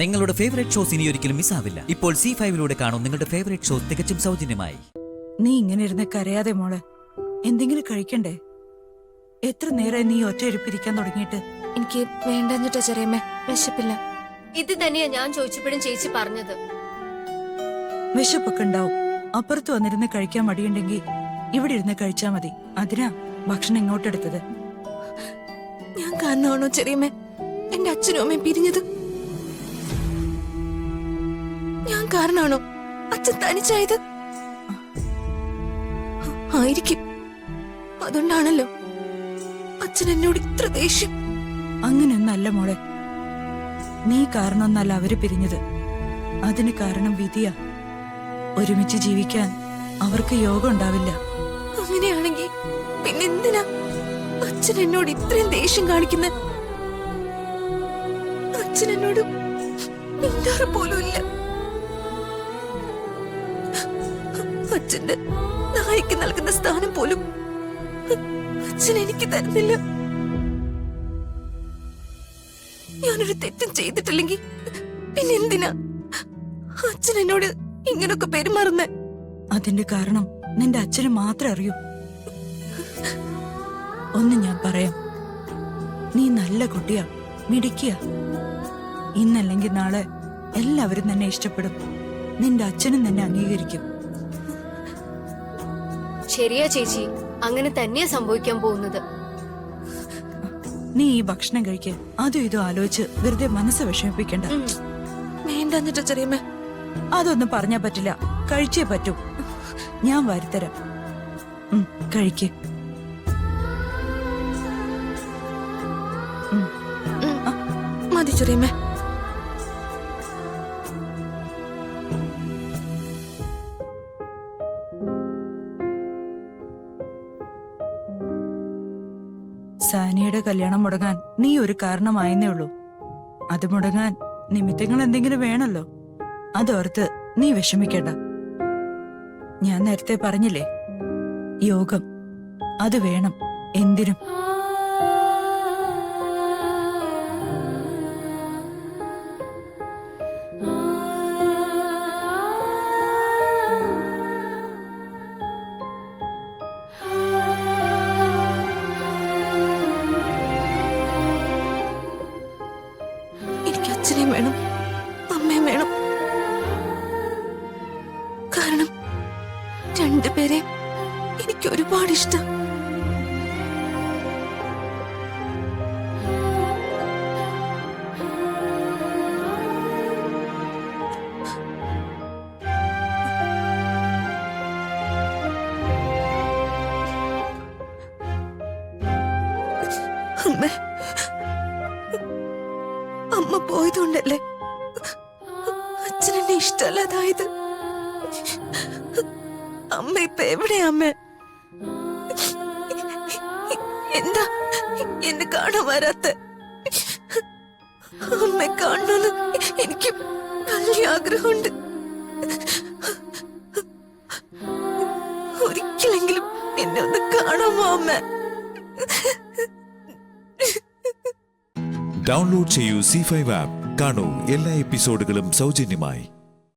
നിങ്ങളുടെ favourite shows ഇനി ഒരിക്കലും മിസ്സാവില്ല. ഇപ്പോൾ C5 കാണും നിങ്ങളുടെ ഫേവറേറ്റ് ഷോസ് തികച്ചും സൗജന്യമായി. നീ ഇങ്ങനെ ഇരുന്ന് കരയാതെ മോളെ, എന്തെങ്കിലും കഴിക്കണ്ടേ? എത്ര നേരം നീ ഒറ്റയിരുപ്പിരിക്കാൻ തുടങ്ങിയിട്ട്? എനിക്ക് വേണ്ടഞ്ഞിട്ടാ ചെറിയമ്മേ, വിശപ്പില്ല. ഇത് തന്നെയാ ഞാൻ ചോദിച്ചപ്പോഴും ചേച്ചി പറഞ്ഞത്. വിശപ്പൊക്കെ ഉണ്ടാവും. അപ്പുറത്ത് വന്നിരുന്ന് കഴിക്കാൻ മടിയുണ്ടെങ്കിൽ ഇവിടെ ഇരുന്ന് കഴിച്ചാ മതി. അതിനാ ഭക്ഷണം ഇങ്ങോട്ടെടുത്തത്. ഞാൻ കാരണമാണോ ചെറിയമ്മേ എന്റെ അച്ഛനും അമ്മയും പിരിഞ്ഞത്? ഞാൻ കാരണമാണോ അച്ഛൻ തനിച്ചായത്? ആയിരിക്കും. അതുകൊണ്ടാണല്ലോ അച്ഛൻ എന്നോട് ഇത്ര ദേഷ്യം. അങ്ങനെയൊന്നല്ല മോളെ, നീ കാരണമൊന്നല്ല അവര് പിരിഞ്ഞത്. അതിന് കാരണം വിധിയാ. ഒരുമിച്ച് ജീവിക്കാൻ അവർക്ക് യോഗം ഉണ്ടാവില്ല. അങ്ങനെയാണെങ്കിൽ പിന്നെന്തിനാ അച്ഛൻ എന്നോട് ഇത്രയും ദേഷ്യം കാണിക്കുന്നത്? അച്ഛൻ എന്നോട് മിണ്ടാറ് പോലും ഇല്ല. അച്ഛന്റെ നായിക്ക് നൽകുന്ന സ്ഥാനം പോലും അച്ഛൻ എനിക്ക് തരുന്നില്ല. ഞാനൊരു തെറ്റും ചെയ്തിട്ടില്ലെങ്കിൽ പിന്നെ എന്തിനാ അച്ഛൻ എന്നോട് ഇങ്ങനൊക്കെ പെരുമാറുന്നേ? അതിന്റെ കാരണം നിന്റെ അച്ഛന് മാത്രം അറിയൂ. ഒന്ന് ഞാൻ പറയാം, നീ നല്ല കുട്ടിയാ, മിടിക്കുക. ഇന്നല്ലെങ്കിൽ നാളെ എല്ലാവരും നിന്നെ ഇഷ്ടപ്പെടും. നിന്റെ അച്ഛനും നിന്നെ അംഗീകരിക്കും. ശരിയാ ചേച്ചി, അങ്ങനെ തന്നെയാ സംഭവിക്കാൻ പോകുന്നത്. നീ ഈ ഭക്ഷണം കഴിക്ക്. അതും ഇതും ആലോചിച്ച് വെറുതെ മനസ്സ് വിഷമിപ്പിക്കണ്ട. വേണ്ടെന്നിട്ട് ചെറിയമ്മ. അതൊന്നും പറഞ്ഞാ പറ്റില്ല, കഴിച്ചേ പറ്റൂ. ഞാൻ വരുത്തരാം. കഴിക്ക്. മതി ചെറിയമ്മ. സാനിയുടെ കല്യാണം മുടങ്ങാൻ നീ ഒരു കാരണമായെന്നേ ഉള്ളൂ. അത് മുടങ്ങാൻ നിമിത്തങ്ങൾ എന്തെങ്കിലും വേണല്ലോ. അതോർത്ത് നീ വിഷമിക്കണ്ട. ഞാൻ നേരത്തെ പറഞ്ഞില്ലേ, യോഗം അത് വേണം എന്തിനും. അച്ഛനെയും വേണം, അമ്മയും വേണം. കാരണം രണ്ടുപേരെ എനിക്ക് ഒരുപാട് ഇഷ്ടം. അമ്മ പോയതുകൊണ്ടല്ലേ അച്ഛനെന്നെ ഇഷ്ടമല്ലാതായത്? അമ്മ ഇപ്പൊ എവിടെയാ? അമ്മ എന്താ എന്നെ കാണാൻ വരാത്ത? അമ്മ കാണണമെന്ന് എനിക്ക് വലിയ ആഗ്രഹമുണ്ട്. ഒരിക്കലെങ്കിലും എന്നെ ഒന്ന് കാണാമോ അമ്മ? ഡൗൺലോഡ് ചെയ്യൂ C5 ആപ്പ്. കാണൂ എല്ലാ എപ്പിസോഡുകളും സൗജന്യമായി.